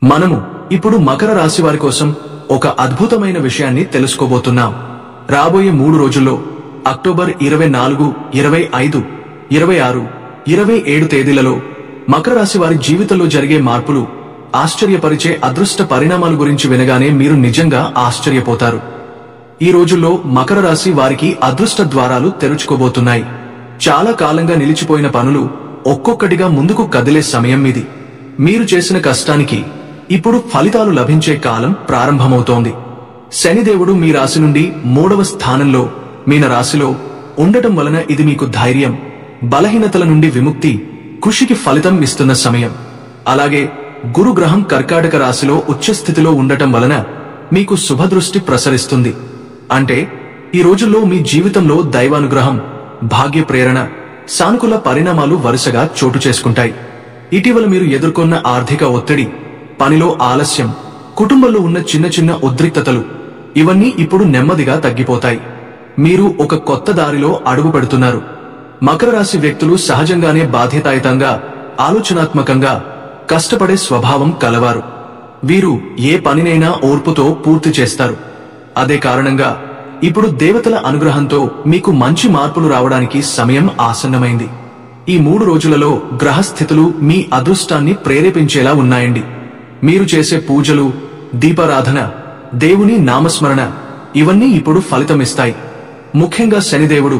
మనము ఇప్పుడు మకర రాశి వారి కోసం ఒక అద్భుతమైన విషయాన్ని తెలుసుకోబోతున్నాం. రాబోయే 3 రోజుల్లో అక్టోబర్ 24, 25, 26, 27 తేదీలలో మకర రాశి వారి జీవితంలో జరిగే మార్పులు, ఆశ్చర్యపరిచే అదృష్ట పరిణామాల గురించి వినగానే మీరు నిజంగా ఆశ్చర్యపోతారు. ఈ రోజుల్లో మకర రాశి వారికి అదృష్ట ద్వారాలు తెరుచుకోబోతున్నాయి. చాలా కాలంగా నిలిచిపోయిన పనులు ఒక్కొక్కటిగా ముందుకు కదిలే సమయం ఇది. మీరు చేసిన కష్టానికి ఇప్పుడు ఫలితాలు లభించే కాలం ప్రారంభమవుతోంది. శనిదేవుడు మీ రాశి నుండి 3వ స్థానంలో మీన రాశిలో ఉండటం వలన ఇది మీకు ధైర్యం, బలహీనతల నుండి విముక్తి, కృషికి ఫలితం ఇస్తున్న సమయం. అలాగే గురుగ్రహం కర్కాటక రాశిలో ఉచ్చస్థితిలో ఉండటం వలన మీకు శుభదృష్టి ప్రసరిస్తుంది. అంటే ఈ రోజుల్లో మీ జీవితంలో దైవానుగ్రహం, భాగ్య ప్రేరణ, సానుకూల పరిణామాలు వరుసగా చోటు చేసుకుంటాయి. ఇటీవల మీరు ఎదుర్కొన్న ఆర్థిక ఒత్తిడి, పనిలో ఆలస్యం, కుటుంబంలో ఉన్న చిన్న చిన్న ఉద్రిక్తతలు ఇవన్నీ ఇప్పుడు నెమ్మదిగా తగ్గిపోతాయి. మీరు ఒక కొత్త దారిలో అడుగు పెడుతున్నారు. మకర రాశి వ్యక్తులు సహజంగానే బాధ్యతాయుతంగా, ఆలోచనాత్మకంగా కష్టపడే స్వభావం కలవారు. వీరు ఏ పనినైనా ఓర్పుతో పూర్తి చేస్తారు. అదే కారణంగా ఇప్పుడు దేవతల అనుగ్రహంతో మీకు మంచి మార్పులు రావడానికి సమయం ఆసన్నమైంది. ఈ 3 రోజులలో గ్రహస్థితులు మీ అదృష్టాన్ని ప్రేరేపించేలా ఉన్నాయండి. మీరు చేసే పూజలు, దీపారాధన, దేవుని నామస్మరణ ఇవన్నీ ఇప్పుడు ఫలితమిస్తాయి. ముఖ్యంగా శనిదేవుడు,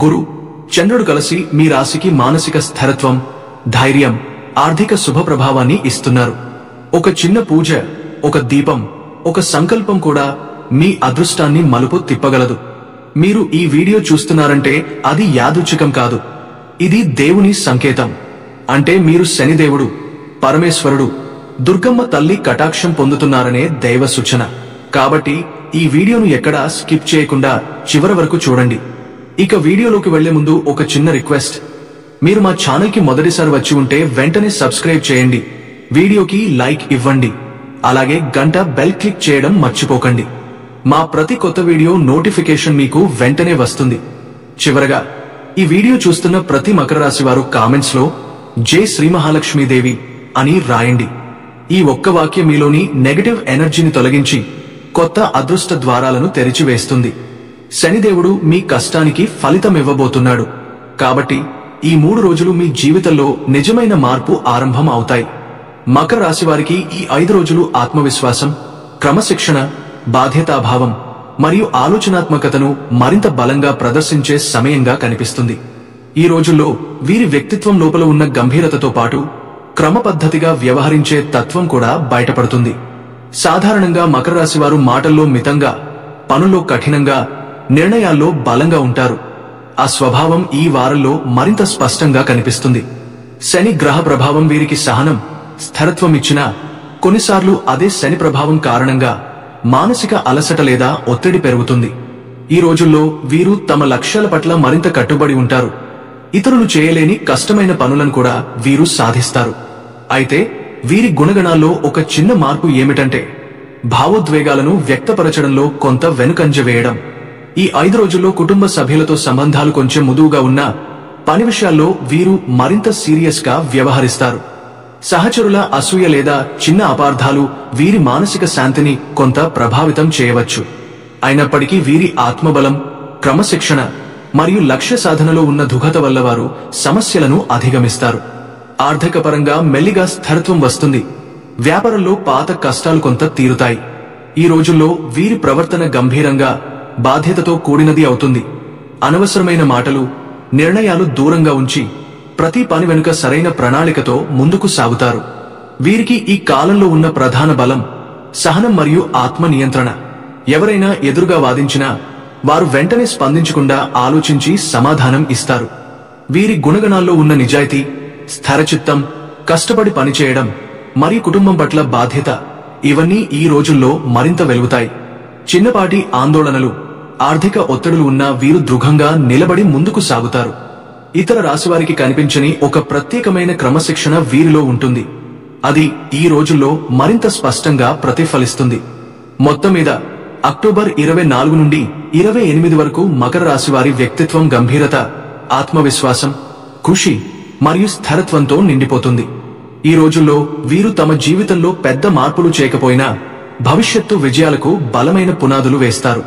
గురు, చంద్రుడు కలిసి మీ రాశికి మానసిక స్థిరత్వం, ధైర్యం, ఆర్థిక శుభ ప్రభావాన్ని ఇస్తున్నారు. ఒక చిన్న పూజ, ఒక దీపం, ఒక సంకల్పం కూడా మీ అదృష్టాన్ని మలుపు తిప్పగలదు. మీరు ఈ వీడియో చూస్తున్నారంటే అది యాదృచ్ఛికం కాదు. ఇది దేవుని సంకేతం. అంటే మీరు శనిదేవుడు, పరమేశ్వరుడు, దుర్గమ్మ తల్లి కటాక్షం పొందుతున్నారనే దైవ సూచన. కాబట్టి ఈ వీడియోను ఎక్కడా స్కిప్ చేయకుండా చివరి వరకు చూడండి. ఇక వీడియోలోకి వెళ్లే ముందు ఒక చిన్న రిక్వెస్ట్. మీరు మా ఛానల్ కి మొదటిసారి వచ్చి ఉంటే వెంటనే సబ్స్క్రైబ్ చేయండి, వీడియోకి లైక్ ఇవ్వండి, అలాగే గంట బెల్ క్లిక్ చేయడం మర్చిపోకండి. మా ప్రతి కొత్త వీడియో నోటిఫికేషన్ మీకు వెంటనే వస్తుంది. చివరగా ఈ వీడియో చూస్తున్న ప్రతి మకర రాశి వారు కామెంట్స్ లో జై శ్రీ మహాలక్ష్మీదేవి అని రాయండి. ఈ ఒక్క వాక్యం మీలోని నెగటివ్ ఎనర్జీని తొలగించి కొత్త అదృష్ట ద్వారాలను తెరిచివేస్తుంది. శనిదేవుడు మీ కష్టానికి ఫలితం ఇవ్వబోతున్నాడు. కాబట్టి ఈ 3 రోజులు మీ జీవితంలో నిజమైన మార్పు ఆరంభం అవుతాయి. మకర రాశి వారికి ఈ 5 రోజులు ఆత్మవిశ్వాసం, క్రమశిక్షణ, బాధ్యతాభావం మరియు ఆలోచనాత్మకతను మరింత బలంగా ప్రదర్శించే సమయంగా కనిపిస్తుంది. ఈ రోజుల్లో వీరి వ్యక్తిత్వం లోపల ఉన్న గంభీరతతో పాటు క్రమపద్ధతిగా వ్యవహరించే తత్వం కూడా బయటపడుతుంది. సాధారణంగా మకర రాశి వారు మాటల్లో మితంగా, పనుల్లో కఠినంగా, నిర్ణయాల్లో బలంగా ఉంటారు. ఆ స్వభావం ఈ వారంలో మరింత స్పష్టంగా కనిపిస్తుంది. శని గ్రహ ప్రభావం వీరికి సహనం, స్థిరత్వం ఇచ్చినా కొన్నిసార్లు అదే శని ప్రభావం కారణంగా మానసిక అలసట లేదా ఒత్తిడి పెరుగుతుంది. ఈ రోజుల్లో వీరు తమ లక్ష్యాల పట్ల మరింత కట్టుబడి ఉంటారు. ఇతరులు చేయలేని కష్టమైన పనులను కూడా వీరు సాధిస్తారు. అయితే వీరి గుణగణాల్లో ఒక చిన్న మార్పు ఏమిటంటే భావోద్వేగాలను వ్యక్తపరచడంలో కొంత వెనుకంజ వేయడం. ఈ 5 రోజుల్లో కుటుంబ సభ్యులతో సంబంధాలు కొంచెం మృదువుగా ఉన్నా పని విషయాల్లో వీరు మరింత సీరియస్ గా వ్యవహరిస్తారు. సహచరుల అసూయ లేదా చిన్న అపార్థాలు వీరి మానసిక శాంతిని కొంత ప్రభావితం చేయవచ్చు. అయినప్పటికీ వీరి ఆత్మబలం, క్రమశిక్షణ మరియు లక్ష్య సాధనలో ఉన్న దుఘత వల్ల వారు సమస్యలను అధిగమిస్తారు. ఆర్థిక పరంగా మెల్లిగా స్థిరత్వం వస్తుంది. వ్యాపారంలో పాత కష్టాలు కొంత తీరుతాయి. ఈ రోజుల్లో వీరి ప్రవర్తన గంభీరంగా, బాధ్యతతో కూడినది అవుతుంది. అనవసరమైన మాటలు, నిర్ణయాలు దూరంగా ఉంచి ప్రతి పని వెనుక సరైన ప్రణాళికతో ముందుకు సాగుతారు. వీరికి ఈ కాలంలో ఉన్న ప్రధాన బలం సహనం మరియు ఆత్మ నియంత్రణ. ఎవరైనా ఎదురుగా వాదించినా వారు వెంటనే స్పందించకుండా ఆలోచించి సమాధానం ఇస్తారు. వీరి గుణగణాల్లో ఉన్న నిజాయితీ, స్థిరచిత్తం, కష్టపడి పనిచేయడం మరియు కుటుంబం పట్ల బాధ్యత ఇవన్నీ ఈ రోజుల్లో మరింత వెలుగుతాయి. చిన్నపాటి ఆందోళనలు, ఆర్థిక ఒత్తిడులు ఉన్నా వీరు దృఢంగా నిలబడి ముందుకు సాగుతారు. ఇతర రాశివారికి కనిపించని ఒక ప్రత్యేకమైన క్రమశిక్షణ వీరిలో ఉంటుంది. అది ఈ రోజుల్లో మరింత స్పష్టంగా ప్రతిఫలిస్తుంది. మొత్తం మీద అక్టోబర్ 24 నుండి 28 వరకు మకర రాశివారి వ్యక్తిత్వం గంభీరత, ఆత్మవిశ్వాసం, కృషి మరియు స్థిరత్వంతో నిండిపోతుంది. ఈ రోజుల్లో వీరు తమ జీవితంలో పెద్ద మార్పులు చేయకపోయినా భవిష్యత్తు విజయాలకు బలమైన పునాదులు వేస్తారు.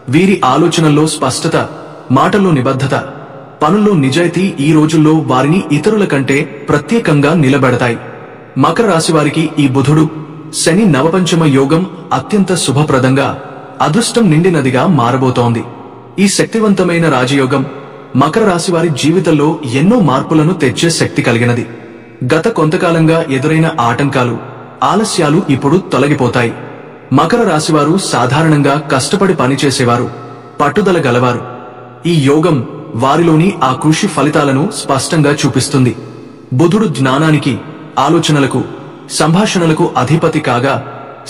వీరి ఆలోచనల్లో స్పష్టత, మాటల్లో నిబద్ధత, పనుల్లో నిజాయితీ ఈ రోజుల్లో వారిని ఇతరుల కంటే ప్రత్యేకంగా నిలబెడతాయి. మకర రాశి వారికి ఈ బుధుడు శని నవపంచమ యోగం అత్యంత శుభప్రదంగా అదృష్టం నిండినదిగా మారబోతోంది. ఈ శక్తివంతమైన రాజయోగం మకర రాశి వారి జీవితంలో ఎన్నో మార్పులను తెచ్చే శక్తి కలిగినది. గత కొంతకాలంగా ఎదురైన ఆటంకాలు, ఆలస్యాలు ఇప్పుడు తొలగిపోతాయి. మకర రాశివారు సాధారణంగా కష్టపడి పనిచేసేవారు, పట్టుదల గలవారు. ఈ యోగం వారిలోని ఆ కృషి ఫలితాలను స్పష్టంగా చూపిస్తుంది. బుధుడు జ్ఞానానికి, ఆలోచనలకు, సంభాషణలకు అధిపతి కాగా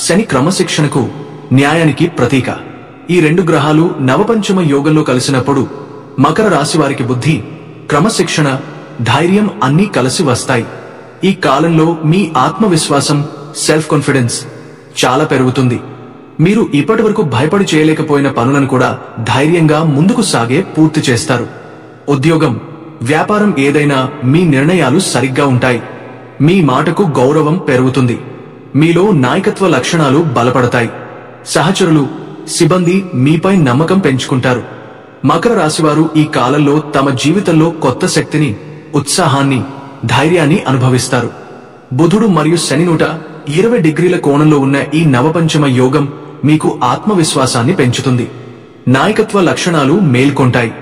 శని క్రమశిక్షణకు, న్యాయానికి ప్రతీక. ఈ రెండు గ్రహాలు నవపంచమ యోగంలో కలిసినప్పుడు మకర రాశి వారికి బుద్ధి, క్రమశిక్షణ, ధైర్యం అన్నీ కలిసి వస్తాయి. ఈ కాలంలో మీ ఆత్మవిశ్వాసం, సెల్ఫ్ కాన్ఫిడెన్స్ చాలా పెరుగుతుంది. మీరు ఇప్పటివరకు భయపడి చేయలేకపోయిన పనులను కూడా ధైర్యంగా ముందుకు సాగే పూర్తి చేస్తారు. ఉద్యోగం, వ్యాపారం ఏదైనా మీ నిర్ణయాలు సరిగ్గా ఉంటాయి. మీ మాటకు గౌరవం పెరుగుతుంది. మీలో నాయకత్వ లక్షణాలు బలపడతాయి. సహచరులు, సిబ్బంది మీపై నమ్మకం పెంచుకుంటారు. మకర రాశివారు ఈ కాలంలో తమ జీవితంలో కొత్త శక్తిని, ఉత్సాహాన్ని, ధైర్యాన్ని అనుభవిస్తారు. బుధుడు మరియు శని 120 డిగ్రీల కోణంలో ఉన్న ఈ నవపంచమ యోగం మీకు ఆత్మవిశ్వాసాన్ని పెంచుతుంది. నాయకత్వ లక్షణాలు మేల్కొంటాయి.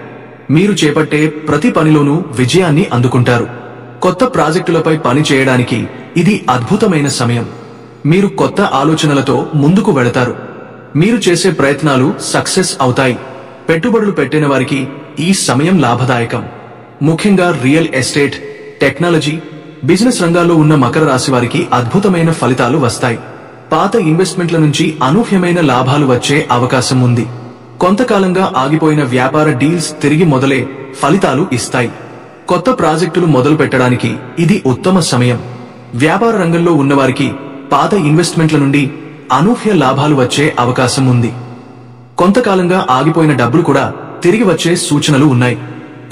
మీరు చేపట్టే ప్రతి పనిలోనూ విజయాన్ని అందుకుంటారు. కొత్త ప్రాజెక్టులపై పని చేయడానికి ఇది అద్భుతమైన సమయం. మీరు కొత్త ఆలోచనలతో ముందుకు వెళతారు. మీరు చేసే ప్రయత్నాలు సక్సెస్ అవుతాయి. పెట్టుబడులు పెట్టిన వారికి ఈ సమయం లాభదాయకం. ముఖ్యంగా రియల్ ఎస్టేట్, టెక్నాలజీ, బిజినెస్ రంగాల్లో ఉన్న మకర రాశి వారికి అద్భుతమైన ఫలితాలు వస్తాయి. పాత ఇన్వెస్ట్మెంట్ల నుంచి అనూహ్యమైన లాభాలు వచ్చే అవకాశం ఉంది. కొంతకాలంగా ఆగిపోయిన వ్యాపార డీల్స్ తిరిగి మొదలే ఫలితాలు ఇస్తాయి. కొత్త ప్రాజెక్టులు మొదలు పెట్టడానికి ఇది ఉత్తమ సమయం. వ్యాపార రంగంలో ఉన్నవారికి పాత ఇన్వెస్ట్మెంట్ల నుండి అనూహ్య లాభాలు వచ్చే అవకాశం ఉంది. కొంతకాలంగా ఆగిపోయిన డబ్బులు కూడా తిరిగి వచ్చే సూచనలు ఉన్నాయి.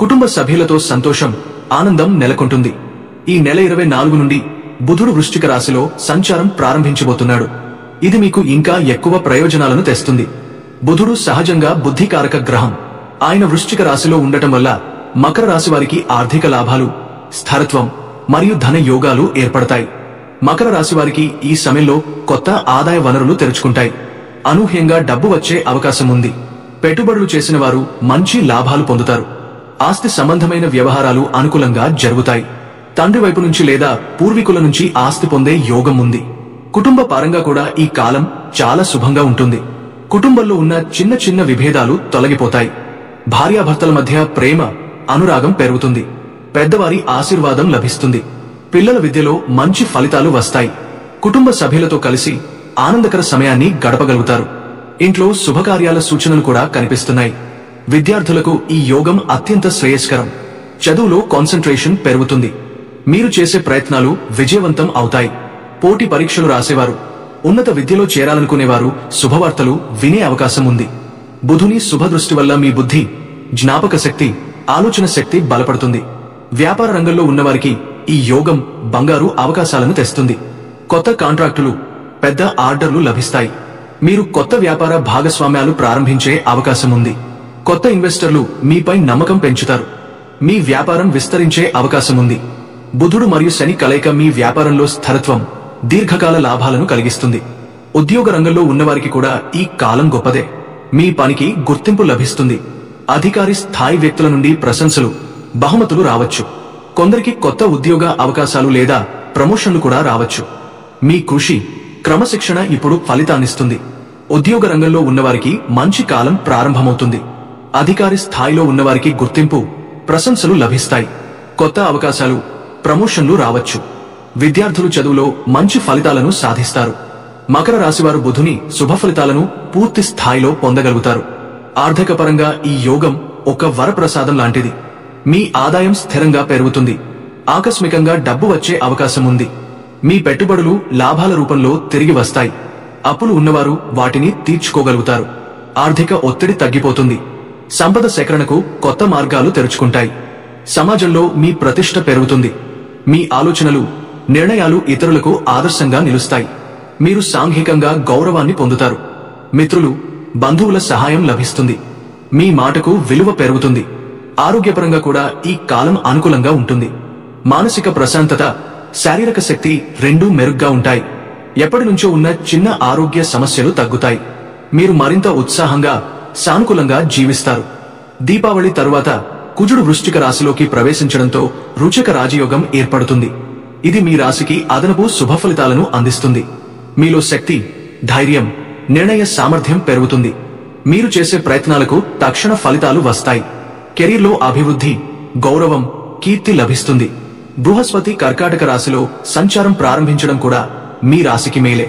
కుటుంబ సభ్యులతో సంతోషం, ఆనందం నెలకొంటుంది. ఈ నెల 24 నుండి బుధుడు వృశ్చిక రాశిలో సంచారం ప్రారంభించబోతున్నాడు. ఇది మీకు ఇంకా ఎక్కువ ప్రయోజనాలను తెస్తుంది. బుధుడు సహజంగా బుద్ధికారక గ్రహం. ఆయన వృశ్చిక రాశిలో ఉండటం వల్ల మకర రాశి వారికి ఆర్థిక లాభాలు, స్థిరత్వం మరియు ధన యోగాలు ఏర్పడతాయి. మకర రాశి వారికి ఈ సమయంలో కొత్త ఆదాయ వనరులు తెరుచుకుంటాయి. అనూహ్యంగా డబ్బు వచ్చే అవకాశం ఉంది. పెట్టుబడులు చేసిన వారు మంచి లాభాలు పొందుతారు. ఆస్తి సంబంధమైన వ్యవహారాలు అనుకూలంగా జరుగుతాయి. తండ్రి వైపు నుంచి లేదా పూర్వీకుల నుంచి ఆస్తి పొందే యోగం ఉంది. కుటుంబ పరంగా కూడా ఈ కాలం చాలా శుభంగా ఉంటుంది. కుటుంబంలో ఉన్న చిన్న చిన్న విభేదాలు తొలగిపోతాయి. భార్యాభర్తల మధ్య ప్రేమ, అనురాగం పెరుగుతుంది. పెద్దవారి ఆశీర్వాదం లభిస్తుంది. పిల్లల విద్యలో మంచి ఫలితాలు వస్తాయి. కుటుంబ సభ్యులతో కలిసి ఆనందకర సమయాన్ని గడపగలుగుతారు. ఇంట్లో శుభకార్యాల సూచనలు కూడా కనిపిస్తున్నాయి. విద్యార్థులకు ఈ యోగం అత్యంత శ్రేయస్కరం. చదువులో కాన్సంట్రేషన్ పెరుగుతుంది. మీరు చేసే ప్రయత్నాలు విజయవంతం అవుతాయి. పోటీ పరీక్షలు రాసేవారు, ఉన్నత విద్యలో చేరాలనుకునేవారు శుభవార్తలు వినే అవకాశం ఉంది. బుధుని శుభదృష్టి వల్ల మీ బుద్ధి, జ్ఞాపక శక్తి, ఆలోచన శక్తి బలపడుతుంది. వ్యాపార రంగంలో ఉన్నవారికి ఈ యోగం బంగారు అవకాశాలను తెస్తుంది. కొత్త కాంట్రాక్టులు, పెద్ద ఆర్డర్లు లభిస్తాయి. మీరు కొత్త వ్యాపార భాగస్వామ్యాలు ప్రారంభించే అవకాశం ఉంది. కొత్త ఇన్వెస్టర్లు మీపై నమ్మకం పెంచుతారు. మీ వ్యాపారం విస్తరించే అవకాశం ఉంది. బుధుడు మరియు శని కలయిక మీ వ్యాపారంలో స్థిరత్వం, దీర్ఘకాల లాభాలను కలిగిస్తుంది. ఉద్యోగ రంగంలో ఉన్నవారికి కూడా ఈ కాలం గొప్పదే. మీ పనికి గుర్తింపు లభిస్తుంది. అధికారి స్థాయి వ్యక్తుల నుండి ప్రశంసలు, బహుమతులు రావచ్చు. కొందరికి కొత్త ఉద్యోగ అవకాశాలు లేదా ప్రమోషన్లు కూడా రావచ్చు. మీ కృషి, క్రమశిక్షణ ఇప్పుడు ఫలితాన్నిస్తుంది. ఉద్యోగ రంగంలో ఉన్నవారికి మంచి కాలం ప్రారంభమవుతుంది. అధికారి స్థాయిలో ఉన్నవారికి గుర్తింపు, ప్రశంసలు లభిస్తాయి. కొత్త అవకాశాలు, ప్రమోషన్లు రావచ్చు. విద్యార్థులు చదువులో మంచి ఫలితాలను సాధిస్తారు. మకర రాశివారు బుధుని శుభ ఫలితాలను పూర్తి స్థాయిలో పొందగలుగుతారు. ఆర్థిక పరంగా ఈ యోగం ఒక వరప్రసాదం లాంటిది. మీ ఆదాయం స్థిరంగా పెరుగుతుంది. ఆకస్మికంగా డబ్బు వచ్చే అవకాశం ఉంది. మీ పెట్టుబడులు లాభాల రూపంలో తిరిగి వస్తాయి. అప్పులు ఉన్నవారు వాటిని తీర్చుకోగలుగుతారు. ఆర్థిక ఒత్తిడి తగ్గిపోతుంది. సంపద సేకరణకు కొత్త మార్గాలు తెరుచుకుంటాయి. సమాజంలో మీ ప్రతిష్ట పెరుగుతుంది. మీ ఆలోచనలు, నిర్ణయాలు ఇతరులకు ఆదర్శంగా నిలుస్తాయి. మీరు సాంఘికంగా గౌరవాన్ని పొందుతారు. మిత్రులు, బంధువుల సహాయం లభిస్తుంది. మీ మాటకు విలువ పెరుగుతుంది. ఆరోగ్యపరంగా కూడా ఈ కాలం అనుకూలంగా ఉంటుంది. మానసిక ప్రశాంతత, శారీరక శక్తి రెండూ మెరుగ్గా ఉంటాయి. ఎప్పటినుంచో ఉన్న చిన్న ఆరోగ్య సమస్యలు తగ్గుతాయి. మీరు మరింత ఉత్సాహంగా, సానుకూలంగా జీవిస్తారు. దీపావళి తరువాత కుజుడు వృశ్చిక రాశిలోకి ప్రవేశించడంతో రుచక రాజయోగం ఏర్పడుతుంది. ఇది మీ రాశికి అదనపు శుభ ఫలితాలను అందిస్తుంది. మీలో శక్తి, ధైర్యం, నిర్ణయ సామర్థ్యం పెరుగుతుంది. మీరు చేసే ప్రయత్నాలకు తక్షణ ఫలితాలు వస్తాయి. కెరీర్లో అభివృద్ధి, గౌరవం, కీర్తి లభిస్తుంది. బృహస్పతి కర్కాటక రాశిలో సంచారం ప్రారంభించడం కూడా మీ రాశికి మేలే.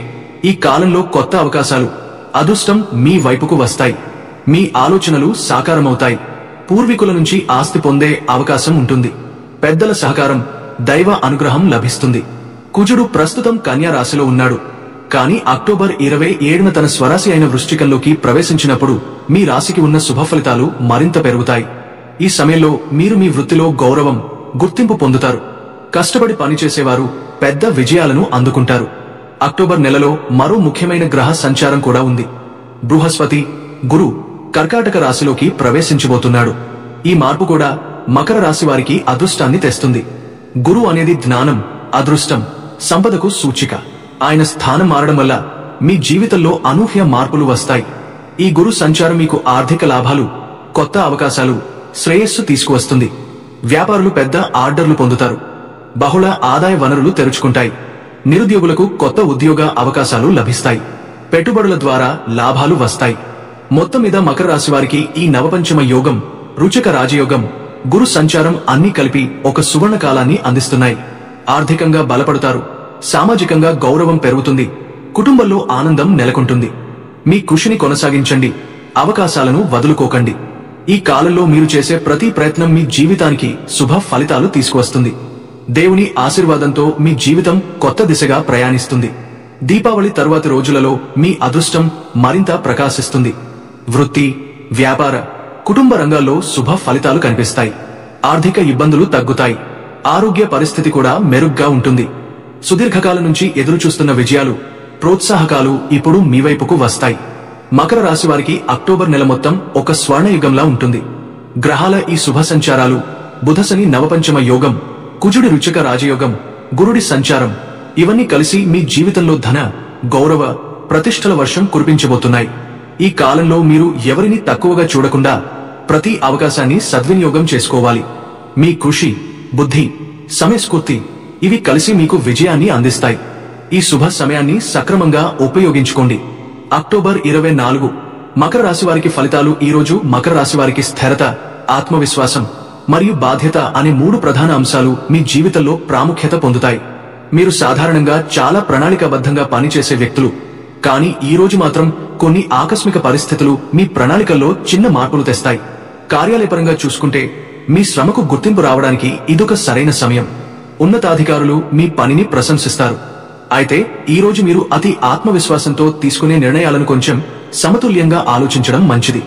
ఈ కాలంలో కొత్త అవకాశాలు, అదృష్టం మీ వైపుకు వస్తాయి. మీ ఆలోచనలు సాకారమవుతాయి. పూర్వీకుల నుంచి ఆస్తి పొందే అవకాశం ఉంటుంది. పెద్దల సహకారం, దైవ అనుగ్రహం లభిస్తుంది. కుజుడు ప్రస్తుతం కన్యా రాశిలో ఉన్నాడు. కానీ అక్టోబర్ 27న తన స్వరాశి అయిన వృశ్చికంలోకి ప్రవేశించినప్పుడు మీ రాశికి ఉన్న శుభ ఫలితాలు మరింత పెరుగుతాయి. ఈ సమయంలో మీరు మీ వృత్తిలో గౌరవం, గుర్తింపు పొందుతారు. కష్టపడి పనిచేసేవారు పెద్ద విజయాలను అందుకుంటారు. అక్టోబర్ నెలలో మరో ముఖ్యమైన గ్రహ సంచారం కూడా ఉంది. బృహస్పతి, గురు కర్కాటక రాశిలోకి ప్రవేశించబోతున్నాడు. ఈ మార్పు కూడా మకర రాశి వారికి అదృష్టాన్ని తెస్తుంది. గురు అనేది జ్ఞానం, అదృష్టం, సంపదకు సూచిక. ఆయన స్థానం మారడం వల్ల మీ జీవితంలో అనూహ్య మార్పులు వస్తాయి. ఈ గురు సంచారం మీకు ఆర్థిక లాభాలు, కొత్త అవకాశాలు, శ్రేయస్సు తీసుకువస్తుంది. వ్యాపారులు పెద్ద ఆర్డర్లు పొందుతారు. బహుళ ఆదాయ వనరులు తెరుచుకుంటాయి. నిరుద్యోగులకు కొత్త ఉద్యోగ అవకాశాలు లభిస్తాయి. పెట్టుబడుల ద్వారా లాభాలు వస్తాయి. మొత్తం మీద మకర రాశి వారికి ఈ నవపంచమ యోగం, రుచక రాజయోగం, గురు సంచారం అన్నీ కలిపి ఒక సువర్ణ కాలాన్ని అందిస్తున్నాయి. ఆర్థికంగా బలపడతారు. సామాజికంగా గౌరవం పెరుగుతుంది. కుటుంబంలో ఆనందం నెలకొంటుంది. మీ కృషిని కొనసాగించండి. అవకాశాలను వదులుకోకండి. ఈ కాలంలో మీరు చేసే ప్రతి ప్రయత్నం మీ జీవితానికి శుభ ఫలితాలు తీసుకువస్తుంది. దేవుని ఆశీర్వాదంతో మీ జీవితం కొత్త దిశగా ప్రయాణిస్తుంది. దీపావళి తరువాతి రోజులలో మీ అదృష్టం మరింత ప్రకాశిస్తుంది. వృత్తి, వ్యాపార, కుటుంబ రంగాల్లో శుభ ఫలితాలు కనిపిస్తాయి. ఆర్థిక ఇబ్బందులు తగ్గుతాయి. ఆరోగ్య పరిస్థితి కూడా మెరుగ్గా ఉంటుంది. సుదీర్ఘకాలం నుంచి ఎదురుచూస్తున్న విజయాలు, ప్రోత్సాహకాలు ఇప్పుడు మీ వైపుకు వస్తాయి. మకర రాశి వారికి అక్టోబర్ నెల మొత్తం ఒక స్వర్ణయుగంలా ఉంటుంది. గ్రహాల ఈ శుభ సంచారాలు, బుధశని నవపంచమ యోగం, కుజుడి రుచక రాజయోగం, గురుడి సంచారం ఇవన్నీ కలిసి మీ జీవితంలో ధన, గౌరవ, ప్రతిష్టల వర్షం కురిపించబోతున్నాయి. ఈ కాలంలో మీరు ఎవరిని తక్కువగా చూడకుండా ప్రతి అవకాశాన్ని సద్వినియోగం చేసుకోవాలి. మీ కృషి, బుద్ధి, సమయస్ఫూర్తి ఇవి కలిసి మీకు విజయాన్ని అందిస్తాయి. ఈ శుభ సమయాన్ని సక్రమంగా ఉపయోగించుకోండి. అక్టోబర్ 24 మకర రాశి వారికి ఫలితాలు. ఈ రోజు మకర రాశి వారికి స్థిరత, ఆత్మవిశ్వాసం మరియు బాధ్యత అనే 3 ప్రధాన అంశాలు మీ జీవితంలో ప్రాముఖ్యత పొందుతాయి. మీరు సాధారణంగా చాలా ప్రణాళికాబద్ధంగా పనిచేసే వ్యక్తులు. కానీ ఈ రోజు మాత్రం కొన్ని ఆకస్మిక పరిస్థితులు మీ ప్రణాళికల్లో చిన్న మార్పులు తెస్తాయి. కార్యాలయపరంగా చూసుకుంటే మీ శ్రమకు గుర్తింపు రావడానికి ఇదొక సరైన సమయం. ఉన్నతాధికారులు మీ పనిని ప్రశంసిస్తారు. అయితే ఈ రోజు మీరు అతి ఆత్మవిశ్వాసంతో తీసుకునే నిర్ణయాలను కొంచెం సమతుల్యంగా ఆలోచించడం మంచిది.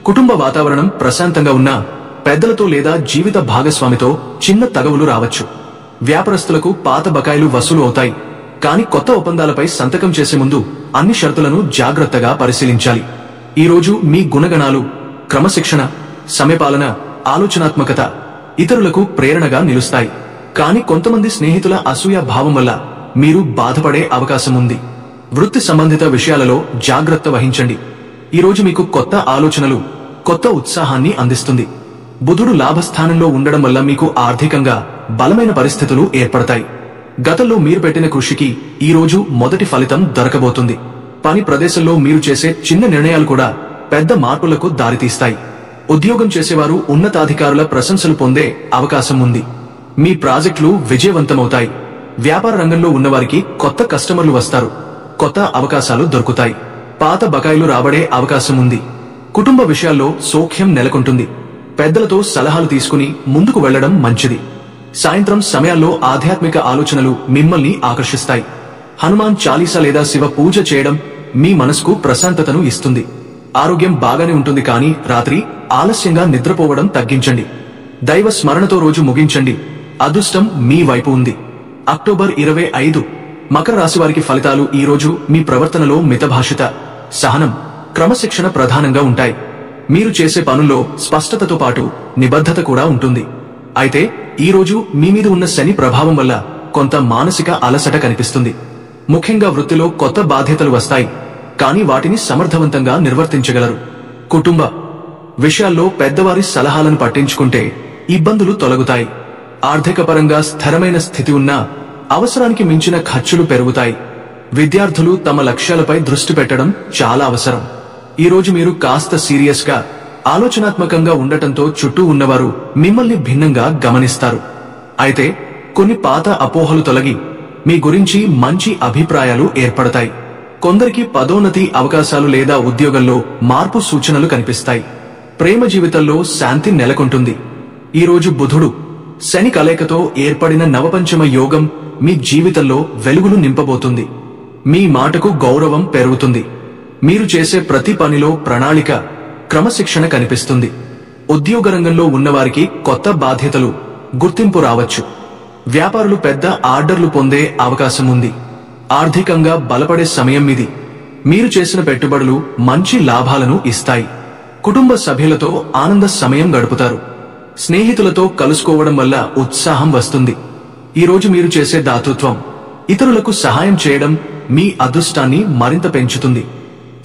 కుటుంబ వాతావరణం ప్రశాంతంగా ఉన్నా పెద్దలతో లేదా జీవిత భాగస్వామితో చిన్న తగవులు రావచ్చు. వ్యాపారస్తులకు పాత బకాయిలు వసూలు అవుతాయి. కానీ కొత్త ఒప్పందాలపై సంతకం చేసే ముందు అన్ని షరతులను జాగ్రత్తగా పరిశీలించాలి. ఈ రోజు మీ గుణగణాలు, క్రమశిక్షణ, సమయపాలన, ఆలోచనాత్మకత ఇతరులకు ప్రేరణగా నిలుస్తాయి. కానీ కొంతమంది స్నేహితుల అసూయ భావం వల్ల మీరు బాధపడే అవకాశం ఉంది. వృత్తి సంబంధిత విషయాలలో జాగ్రత్త వహించండి. ఈ రోజు మీకు కొత్త ఆలోచనలు, కొత్త ఉత్సాహాన్ని అందిస్తుంది. బుధుడు లాభస్థానంలో ఉండడం వల్ల మీకు ఆర్థికంగా బలమైన పరిస్థితులు ఏర్పడతాయి. గతంలో మీరు పెట్టిన కృషికి ఈ రోజు మొదటి ఫలితం దొరకబోతుంది. పని ప్రదేశంలో మీరు చేసే చిన్న నిర్ణయాలు కూడా పెద్ద మార్పులకు దారితీస్తాయి. ఉద్యోగం చేసేవారు ఉన్నతాధికారుల ప్రశంసలు పొందే అవకాశం ఉంది. మీ ప్రాజెక్టులు విజయవంతమవుతాయి. వ్యాపార రంగంలో ఉన్నవారికి కొత్త కస్టమర్లు వస్తారు. కొత్త అవకాశాలు దొరుకుతాయి. పాత బకాయిలు రాబడే అవకాశం ఉంది. కుటుంబ విషయాల్లో సౌఖ్యం నెలకొంటుంది. పెద్దలతో సలహాలు తీసుకుని ముందుకు వెళ్లడం మంచిది. సాయంత్రం సమయాల్లో ఆధ్యాత్మిక ఆలోచనలు మిమ్మల్ని ఆకర్షిస్తాయి. హనుమాన్ చాలీసా లేదా శివ పూజ చేయడం మీ మనసుకు ప్రశాంతతను ఇస్తుంది. ఆరోగ్యం బాగానే ఉంటుంది, కానీ రాత్రి ఆలస్యంగా నిద్రపోవడం తగ్గించండి. దైవ స్మరణతో రోజు ముగించండి. అదృష్టం మీ వైపు ఉంది. అక్టోబర్ 25 మకర రాశి వారికి ఫలితాలు. ఈ రోజు మీ ప్రవర్తనలో మితభాషిత, సహనం, క్రమశిక్షణ ప్రధానంగా ఉంటాయి. మీరు చేసే పనుల్లో స్పష్టతతో పాటు నిబద్ధత కూడా ఉంటుంది. అయితే ఈ రోజు మీ మీద ఉన్న శని ప్రభావం వల్ల కొంత మానసిక అలసట కనిపిస్తుంది. ముఖ్యంగా వృత్తిలో కొత్త బాధ్యతలు వస్తాయి, కానీ వాటిని సమర్థవంతంగా నిర్వర్తించగలరు. కుటుంబ విషయాల్లో పెద్దవారి సలహాలను పట్టించుకుంటే ఇబ్బందులు తొలగుతాయి. ఆర్థికపరంగా స్థిరమైన స్థితి ఉన్నా అవసరానికి మించిన ఖర్చులు పెరుగుతాయి. విద్యార్థులు తమ లక్ష్యాలపై దృష్టి పెట్టడం చాలా అవసరం. ఈ రోజు మీరు కాస్త సీరియస్ గా, ఆలోచనాత్మకంగా ఉండటంతో చుట్టూ ఉన్నవారు మిమ్మల్ని భిన్నంగా గమనిస్తారు. అయితే కొన్ని పాత అపోహలు తొలగి మీ గురించి మంచి అభిప్రాయాలు ఏర్పడతాయి. కొందరికి పదోన్నతి అవకాశాలు లేదా ఉద్యోగంలో మార్పు సూచనలు కనిపిస్తాయి. ప్రేమ జీవితంలో శాంతి నెలకొంటుంది. ఈ రోజు బుధుడు శని కలయికతో ఏర్పడిన నవపంచమ యోగం మీ జీవితంలో వెలుగులు నింపబోతుంది. మీ మాటకు గౌరవం పెరుగుతుంది. మీరు చేసే ప్రతి పనిలో ప్రణాళిక, క్రమశిక్షణ కనిపిస్తుంది. ఉద్యోగ రంగంలో ఉన్నవారికి కొత్త బాధ్యతలు, గుర్తింపు రావచ్చు. వ్యాపారులు పెద్ద ఆర్డర్లు పొందే అవకాశం ఉంది. ఆర్థికంగా బలపడే సమయం ఇది. మీరు చేసిన పెట్టుబడులు మంచి లాభాలను ఇస్తాయి. కుటుంబ సభ్యులతో ఆనంద సమయం గడుపుతారు. స్నేహితులతో కలుసుకోవడం వల్ల ఉత్సాహం వస్తుంది. ఈ రోజు మీరు చేసే దాతృత్వం, ఇతరులకు సహాయం చేయడం మీ అదృష్టాన్ని మరింత పెంచుతుంది.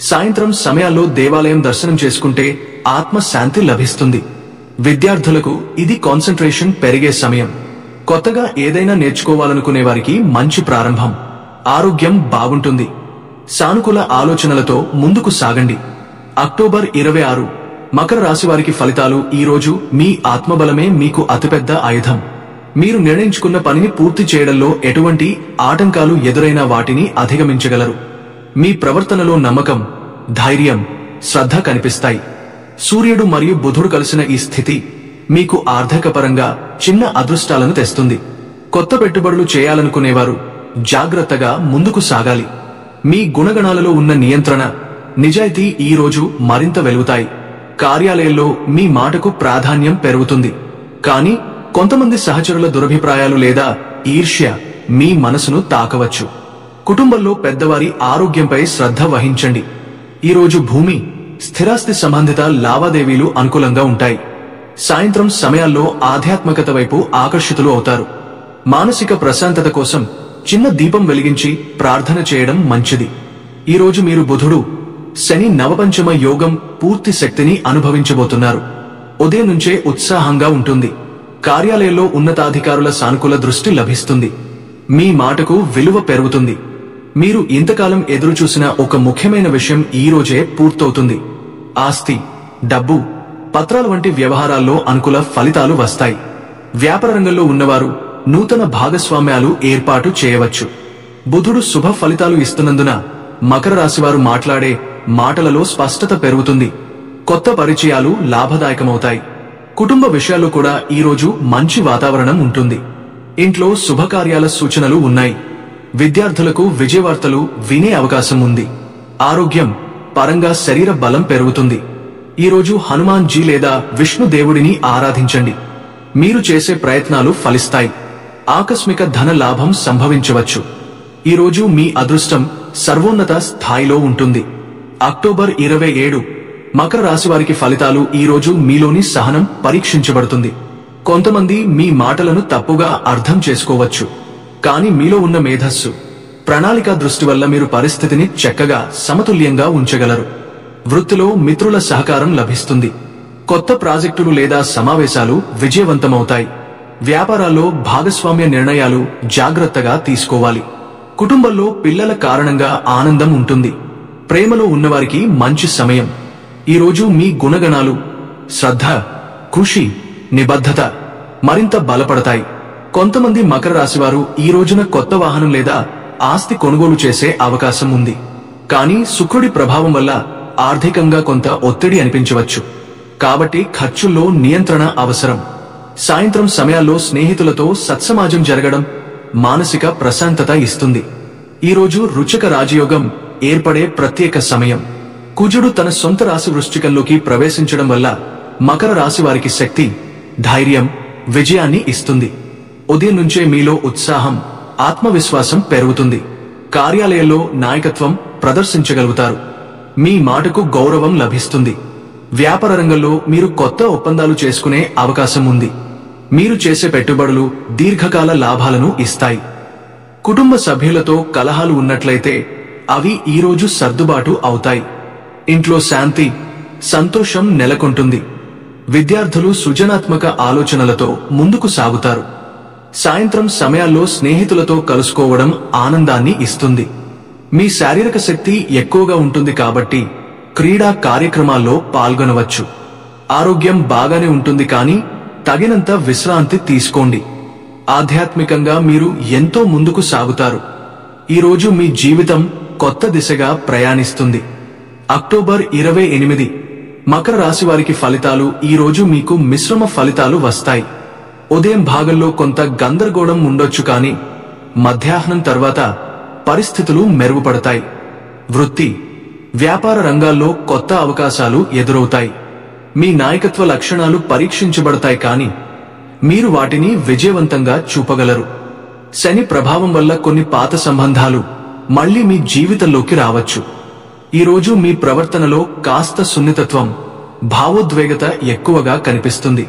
సాయంత్రం సమయాల్లో దేవాలయం దర్శనం చేసుకుంటే ఆత్మశాంతి లభిస్తుంది. విద్యార్థులకు ఇది కాన్సంట్రేషన్ పెరిగే సమయం. కొత్తగా ఏదైనా నేర్చుకోవాలనుకునే వారికి మంచి ప్రారంభం. ఆరోగ్యం బాగుంటుంది. సానుకూల ఆలోచనలతో ముందుకు సాగండి. అక్టోబర్ 26 మకర రాశి వారికి ఫలితాలు. ఈ రోజు మీ ఆత్మబలమే మీకు అతిపెద్ద ఆయుధం. మీరు నిర్ణయించుకున్న పనిని పూర్తి చేయడంలో ఎటువంటి ఆటంకాలు ఎదురైనా వాటిని అధిగమించగలరు. మీ ప్రవర్తనలో నమ్మకం, ధైర్యం, శ్రద్ధ కనిపిస్తాయి. సూర్యుడు మరియు బుధుడు కలిసిన ఈ స్థితి మీకు ఆర్థికపరంగా చిన్న అదృష్టాలను తెస్తుంది. కొత్త పెట్టుబడులు చేయాలనుకునేవారు జాగ్రత్తగా ముందుకు సాగాలి. మీ గుణగణాలలో ఉన్న నియంత్రణ, నిజాయితీ ఈ రోజు మరింత వెలుగుతాయి. కార్యాలయంలో మీ మాటకు ప్రాధాన్యం పెరుగుతుంది. కానీ కొంతమంది సహచరుల దురభిప్రాయాలు లేదా ఈర్ష్య మీ మనసును తాకవచ్చు. కుటుంబంలో పెద్దవారి ఆరోగ్యంపై శ్రద్ధ వహించండి. ఈ రోజు భూమి, స్థిరాస్తి సంబంధిత లావాదేవీలు అనుకూలంగా ఉంటాయి. సాయంత్రం సమయాల్లో ఆధ్యాత్మికత వైపు ఆకర్షితులు అవుతారు. మానసిక ప్రశాంతత కోసం చిన్న దీపం వెలిగించి ప్రార్థన చేయడం మంచిది. ఈ రోజు మీరు బుధుడు శని నవపంచమ యోగం పూర్తి శక్తిని అనుభవించబోతున్నారు. ఉదయం నుంచే ఉత్సాహంగా ఉంటుంది. కార్యాలయంలో ఉన్నతాధికారుల సానుకూల దృష్టి లభిస్తుంది. మీ మాటకు విలువ పెరుగుతుంది. మీరు ఇంతకాలం ఎదురుచూసిన ఒక ముఖ్యమైన విషయం ఈ రోజే పూర్తవుతుంది. ఆస్తి, డబ్బు, పత్రాల వంటి వ్యవహారాల్లో అనుకూల ఫలితాలు వస్తాయి. వ్యాపార రంగంలో ఉన్నవారు నూతన భాగస్వామ్యాలు ఏర్పాటు చేయవచ్చు. బుధుడు శుభ ఫలితాలు ఇస్తున్నందున మకర రాశివారు మాట్లాడే మాటలలో స్పష్టత పెరుగుతుంది. కొత్త పరిచయాలు లాభదాయకమవుతాయి. కుటుంబ విషయాల్లో కూడా ఈ రోజు మంచి వాతావరణం ఉంటుంది. ఇంట్లో శుభకార్యాల సూచనలు ఉన్నాయి. విద్యార్థులకు విజయవార్తలు వినే అవకాశం ఉంది. ఆరోగ్యం పరంగా శరీర బలం పెరుగుతుంది. ఈ రోజు హనుమాన్ జీ లేదా విష్ణు దేవుడిని ఆరాధించండి. మీరు చేసే ప్రయత్నాలు ఫలిస్తాయి. ఆకస్మిక ధన లాభం సంభవించవచ్చు. ఈ రోజు మీ అదృష్టం సర్వోన్నత స్థాయిలో ఉంటుంది. అక్టోబర్ 27 మకర రాశి వారికి ఫలితాలు. ఈ రోజు మీలోని సహనం పరీక్షించబడుతుంది. కొంతమంది మీ మాటలను తప్పుగా అర్థం చేసుకోవచ్చు. కానీ మీలో ఉన్న మేధస్సు, ప్రణాళిక దృష్టి వల్ల మీరు పరిస్థితిని చక్కగా సమతుల్యంగా ఉంచగలరు. వృత్తిలో మిత్రుల సహకారం లభిస్తుంది. కొత్త ప్రాజెక్టులు లేదా సమావేశాలు విజయవంతమవుతాయి. వ్యాపారాల్లో భాగస్వామ్య నిర్ణయాలు జాగ్రత్తగా తీసుకోవాలి. కుటుంబంలో పిల్లల కారణంగా ఆనందం ఉంటుంది. ప్రేమలో ఉన్నవారికి మంచి సమయం. ఈ రోజు మీ గుణగణాలు, శ్రద్ధ, కృషి, నిబద్ధత మరింత బలపడతాయి. కొంతమంది మకర రాశివారు ఈ రోజున కొత్త వాహనం లేదా ఆస్తి కొనుగోలు చేసే అవకాశం ఉంది. కానీ శుక్రుడి ప్రభావం వల్ల ఆర్థికంగా కొంత ఒత్తిడి అనిపించవచ్చు. కాబట్టి ఖర్చుల్లో నియంత్రణ అవసరం. సాయంత్రం సమయాల్లో స్నేహితులతో సత్సమాజం జరగడం మానసిక ప్రశాంతత ఇస్తుంది. ఈ రోజు రుచిక రాజయోగం ఏర్పడే ప్రత్యేక సమయం. కుజుడు తన సొంత రాశి వృశ్చికంలోకి ప్రవేశించడం వల్ల మకర రాశి వారికి శక్తి, ధైర్యం, విజయాన్ని ఇస్తుంది. ఉదయం నుంచే మీలో ఉత్సాహం, ఆత్మవిశ్వాసం పెరుగుతుంది. కార్యాలయంలో నాయకత్వం ప్రదర్శించగలుగుతారు. మీ మాటకు గౌరవం లభిస్తుంది. వ్యాపార రంగంలో మీరు కొత్త ఒప్పందాలు చేసుకునే అవకాశం ఉంది. మీరు చేసే పెట్టుబడులు దీర్ఘకాల లాభాలను ఇస్తాయి. కుటుంబ సభ్యులతో కలహాలు ఉన్నట్లయితే అవి ఈరోజు సర్దుబాటు అవుతాయి. ఇంట్లో శాంతి, సంతోషం నెలకొంటుంది. విద్యార్థులు సృజనాత్మక ఆలోచనలతో ముందుకు సాగుతారు. సాయంత్రం సమయాల్లో స్నేహితులతో కలుసుకోవడం ఆనందాన్ని ఇస్తుంది. మీ శారీరక శక్తి ఎక్కువగా ఉంటుంది కాబట్టి క్రీడా కార్యక్రమాల్లో పాల్గొనవచ్చు. ఆరోగ్యం బాగానే ఉంటుంది, కానీ తగినంత విశ్రాంతి తీసుకోండి. ఆధ్యాత్మికంగా మీరు ఎంతో ముందుకు సాగుతారు. ఈరోజు మీ జీవితం కొత్త దిశగా ప్రయాణిస్తుంది. అక్టోబర్ 28 మకర రాశి వారికి ఫలితాలు. ఈరోజు మీకు మిశ్రమ ఫలితాలు వస్తాయి. ఉదయం భాగంలో కొంత గందరగోళం ఉండొచ్చు, కానీ మధ్యాహ్నం తర్వాత పరిస్థితులు మెరుగుపడతాయి. వృత్తి, వ్యాపార రంగాల్లో కొత్త అవకాశాలు ఎదురవుతాయి. మీ నాయకత్వ లక్షణాలు పరీక్షించబడతాయి, కానీ మీరు వాటిని విజయవంతంగా చూపగలరు. శని ప్రభావం వల్ల కొన్ని పాత సంబంధాలు మళ్లీ మీ జీవితంలోకి రావచ్చు. ఈరోజు మీ ప్రవర్తనలో కాస్త సున్నితత్వం, భావోద్వేగత ఎక్కువగా కనిపిస్తుంది.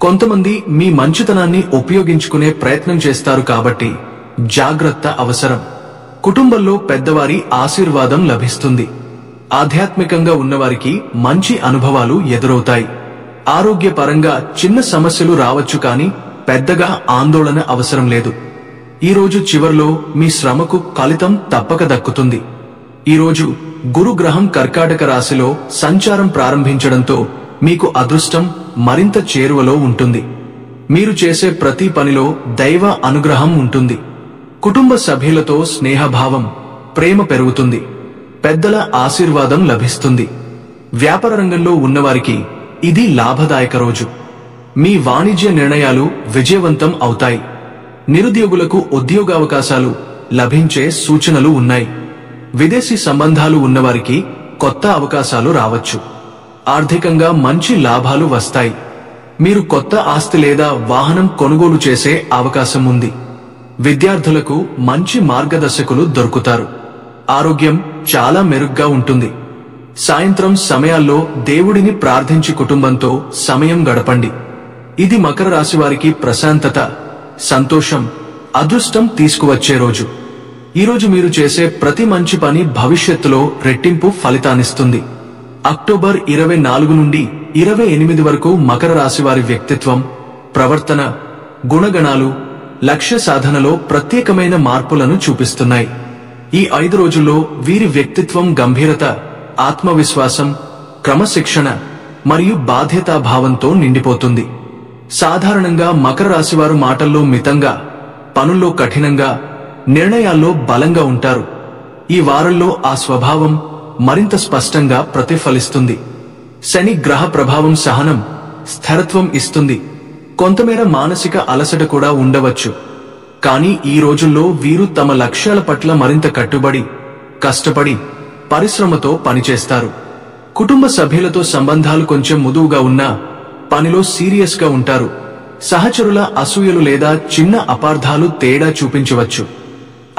కొంతమంది మీ మంచితనాన్ని ఉపయోగించుకునే ప్రయత్నం చేస్తారు, కాబట్టి జాగ్రత్త అవసరం. కుటుంబంలో పెద్దవారి ఆశీర్వాదం లభిస్తుంది. ఆధ్యాత్మికంగా ఉన్నవారికి మంచి అనుభవాలు ఎదురవుతాయి. ఆరోగ్యపరంగా చిన్న సమస్యలు రావచ్చు, కానీ పెద్దగా ఆందోళన అవసరం లేదు. ఈరోజు చివర్లో మీ శ్రమకు ఫలితం తప్పక దక్కుతుంది. ఈరోజు గురుగ్రహం కర్కాటక రాశిలో సంచారం ప్రారంభించడంతో మీకు అదృష్టం మరింత చేరువలో ఉంటుంది. మీరు చేసే ప్రతి పనిలో దైవ అనుగ్రహం ఉంటుంది. కుటుంబ సభ్యులతో స్నేహభావం, ప్రేమ పెరుగుతుంది. పెద్దల ఆశీర్వాదం లభిస్తుంది. వ్యాపార రంగంలో ఉన్నవారికి ఇది లాభదాయక రోజు. మీ వాణిజ్య నిర్ణయాలు విజయవంతం అవుతాయి. నిరుద్యోగులకు ఉద్యోగావకాశాలు లభించే సూచనలు ఉన్నాయి. విదేశీ సంబంధాలు ఉన్నవారికి కొత్త అవకాశాలు రావచ్చు. ఆర్థికంగా మంచి లాభాలు వస్తాయి. మీరు కొత్త ఆస్తి లేదా వాహనం కొనుగోలు చేసే అవకాశం ఉంది. విద్యార్థులకు మంచి మార్గదర్శకులు దొరుకుతారు. ఆరోగ్యం చాలా మెరుగ్గా ఉంటుంది. సాయంత్రం సమయాల్లో దేవుడిని ప్రార్థించి కుటుంబంతో సమయం గడపండి. ఇది మకర రాశి వారికి ప్రశాంతత, సంతోషం, అదృష్టం తీసుకువచ్చే రోజు. ఈరోజు మీరు చేసే ప్రతి మంచి పని భవిష్యత్తులో రెట్టింపు ఫలితాన్నిస్తుంది. అక్టోబర్ 24 నుండి 28 వరకు మకర రాశి వారి వ్యక్తిత్వం, ప్రవర్తన, గుణగణాలు, లక్ష్య సాధనలో ప్రత్యేకమైన మార్పులను చూపిస్తున్నాయి. ఈ 5 రోజుల్లో వీరి వ్యక్తిత్వం గంభీరత, ఆత్మవిశ్వాసం, క్రమశిక్షణ మరియు బాధ్యతాభావంతో నిండిపోతుంది. సాధారణంగా మకర రాశివారు మాటల్లో మితంగా, పనుల్లో కఠినంగా, నిర్ణయాల్లో బలంగా ఉంటారు. ఈ వారంలో ఆ స్వభావం మరింత స్పష్టంగా ప్రతిఫలిస్తుంది. శని గ్రహ ప్రభావం సహనం, స్థిరత్వం ఇస్తుంది. కొంతమేర మానసిక అలసట కూడా ఉండవచ్చు. కానీ ఈ రోజుల్లో వీరు తమ లక్ష్యాల పట్ల మరింత కట్టుబడి, కష్టపడి, పరిశ్రమతో పనిచేస్తారు. కుటుంబ సభ్యులతో సంబంధాలు కొంచెం మృదువుగా ఉన్నా పనిలో సీరియస్ గా ఉంటారు. సహచరుల అసూయలు లేదా చిన్న అపార్థాలు తేడా చూపించవచ్చు.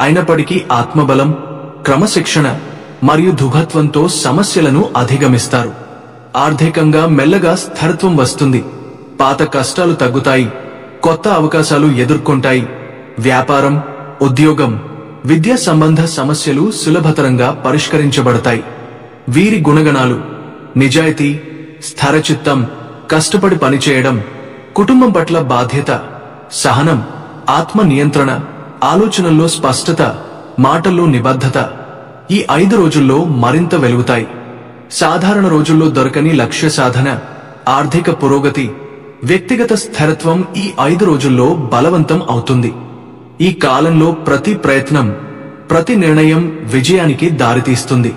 అయినప్పటికీ ఆత్మబలం, క్రమశిక్షణ మరియు దృఢత్వంతో సమస్యలను అధిగమిస్తారు. ఆర్థికంగా మెల్లగా స్థిరత్వం వస్తుంది. పాత కష్టాలు తగ్గుతాయి. కొత్త అవకాశాలు ఎదుర్కొంటాయి. వ్యాపారం, ఉద్యోగం, విద్యా సంబంధ సమస్యలు సులభతరంగా పరిష్కరించబడతాయి. వీరి గుణగణాలు నిజాయితీ, స్థిరచిత్తం, కష్టపడి పనిచేయడం, కుటుంబం పట్ల బాధ్యత, సహనం, ఆత్మ నియంత్రణ, ఆలోచనల్లో స్పష్టత, మాటల్లో నిబద్ధత ఈ 5 రోజుల్లో మరింత వెలుగుతాయి. సాధారణ రోజుల్లో దొరకని లక్ష్య సాధన, ఆర్థిక పురోగతి, వ్యక్తిగత స్థిరత్వం ఈ 5 రోజుల్లో బలవంతం అవుతుంది. ఈ కాలంలో ప్రతి ప్రయత్నం, ప్రతి నిర్ణయం విజయానికి దారితీస్తుంది.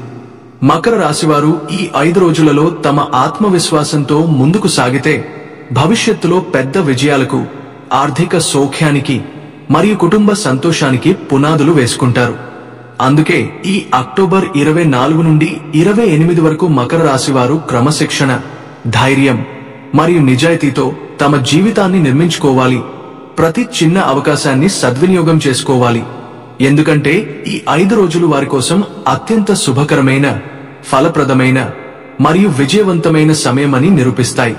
మకర రాశివారు ఈ 5 రోజులలో తమ ఆత్మవిశ్వాసంతో ముందుకు సాగితే భవిష్యత్తులో పెద్ద విజయాలకు, ఆర్థిక సౌఖ్యానికి మరియు కుటుంబ సంతోషానికి పునాదులు వేసుకుంటారు. అందుకే ఈ అక్టోబర్ 24 నుండి 28 వరకు మకర రాశివారు క్రమశిక్షణ, ధైర్యం మరియు నిజాయితీతో తమ జీవితాన్ని నిర్మించుకోవాలి. ప్రతి చిన్న అవకాశాన్ని సద్వినియోగం చేసుకోవాలి. ఎందుకంటే ఈ 5 రోజులు వారి కోసం అత్యంత శుభకరమైన, ఫలప్రదమైన మరియు విజయవంతమైన సమయమని నిరూపిస్తాయి.